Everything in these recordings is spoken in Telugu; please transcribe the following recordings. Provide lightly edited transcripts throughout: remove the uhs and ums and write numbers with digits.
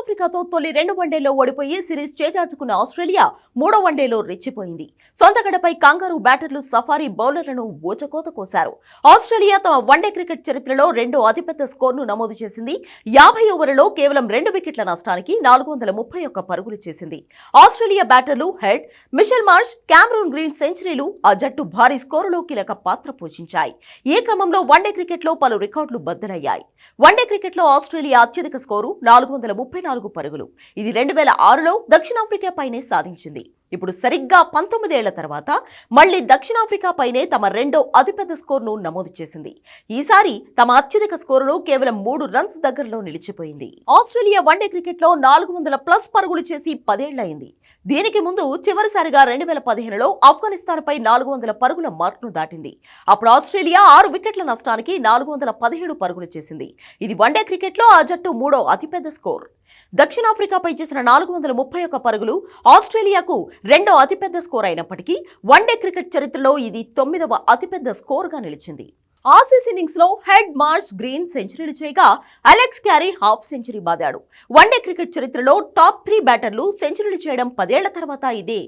దక్షిణాఫ్రికాతో తొలి 2 వన్డేల్లో ఓడిపోయి సిరీస్ చేజార్చుకున్న ఆస్ట్రేలియా 3వ వన్డేలో రెచ్చిపోయింది. సొంత గడపై కంగారు బ్యాటర్లు సఫారీ బౌలర్లను ఊచకోత కోశారు. ఆస్ట్రేలియా తమ వన్డే క్రికెట్ చరిత్రలో రెండో అతిపెద్ద స్కోర్ను నమోదు చేసింది. 50 ఓవర్లలో కేవలం 2 వికెట్ల నష్టానికి 431 పరుగులు చేసింది. ఆస్ట్రేలియా బ్యాటర్లు Head, Mitchell Marsh, Cameron Green సెంచరీలు ఆ జట్టు భారీ స్కోరులో కీలక పాత్ర పోషించాయి. ఈ క్రమంలో వన్డే క్రికెట్లో పలు రికార్డులు బద్దలయ్యాయి. వన్డే క్రికెట్లో ఆస్ట్రేలియా అత్యధిక స్కోరు 434 పరుగులు. ఇది 2006లో దక్షిణాఫ్రికా పైనే సాధించింది. ఇప్పుడు సరిగ్గా 19 ఏళ్ల తర్వాత మళ్లీ దక్షిణాఫ్రికా పైనే తమ రెండో అతిపెద్ద స్కోర్ను నమోదు చేసింది. ఈసారి తమ అత్యధిక స్కోరును కేవలం 3 రన్స్ దగ్గరలో నిలిచిపోయింది. ఆస్ట్రేలియా వన్డే క్రికెట్లో 400+ పరుగులు చేసి 10 ఏళ్లయింది. దీనికి ముందు చివరిసారిగా 2015లో ఆఫ్ఘనిస్తాన్ పై 400 పరుగుల మార్క్ను దాటింది. అప్పుడు ఆస్ట్రేలియా 6 వికెట్ల నష్టానికి 417 పరుగులు చేసింది. ఇది వన్డే క్రికెట్లో ఆ జట్టు మూడో అతిపెద్ద స్కోర్. దక్షిణాఫ్రికాపై చేసిన 431 పరుగులు ఆస్ట్రేలియాకు రెండో అతిపెద్ద స్కోర్ అయినప్పటికీ వన్డే క్రికెట్ చరిత్రలో ఇది 9వ అతిపెద్ద స్కోర్గా నిలిచింది. ఆసీస్ ఇన్నింగ్స్ లో హెడ్, మార్ష్, గ్రీన్ సెంచరీలు చేయగా Alex Carey half century one day. వన్డే క్రికెట్ చరిత్రలో టాప్ 3 బ్యాటర్లు సెంచరీలు చేయడం 10 ఏళ్ల తర్వాత ఇదే.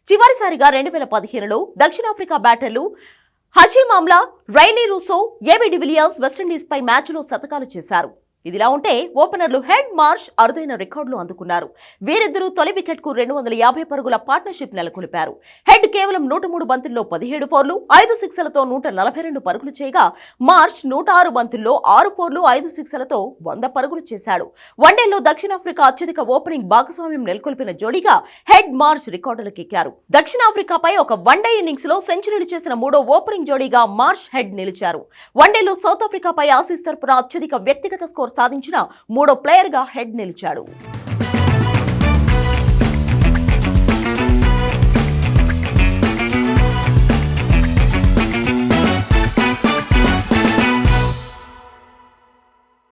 చివరిసారిగా 2015లో దక్షిణాఫ్రికా బ్యాటర్లు Hashim Amla, Rilee Rossouw, AB de Villiers West Indies పై మ్యాచ్లో శతకాలు చేశారు. ఇదిలా ఉంటే ఓపెనర్లు హెడ్, మార్ష్ అరుదైన రికార్డులు అందుకున్నారు. వీరిద్దరూ తొలి వికెట్కు 250 పరుగుల పార్ట్నర్షిప్ నెలకొల్పారు. హెడ్ కేవలం 103 బంతుల్లో 17 ఫోర్లు, 5 సిక్సర్లతో 142 పరుగులు చేయగా మార్ష్ 106 బంతుల్లో 6 ఫోర్లు, 5 సిక్సర్లతో 100 పరుగులు చేశాడు. వన్డేలో దక్షిణాఫ్రికా అత్యధిక ఓపెనింగ్ భాగస్వామ్యం నెలకొల్పిన జోడీగా హెడ్, మార్ష్ రికార్డులకెక్కారు. దక్షిణాఫ్రికాపై ఒక వన్డే ఇన్నింగ్స్ లో సెంచరీలు చేసిన మూడో ఓపెనింగ్ జోడీగా మార్ష్, హెడ్ నిలిచారు. వన్డేలో సౌత్ ఆఫ్రికాపై ఆసీస్ తరపున అత్యధిక వ్యక్తిగత స్కోర్ సాధించిన మూడో ప్లేయర్గా హెడ్ నిలిచాడు.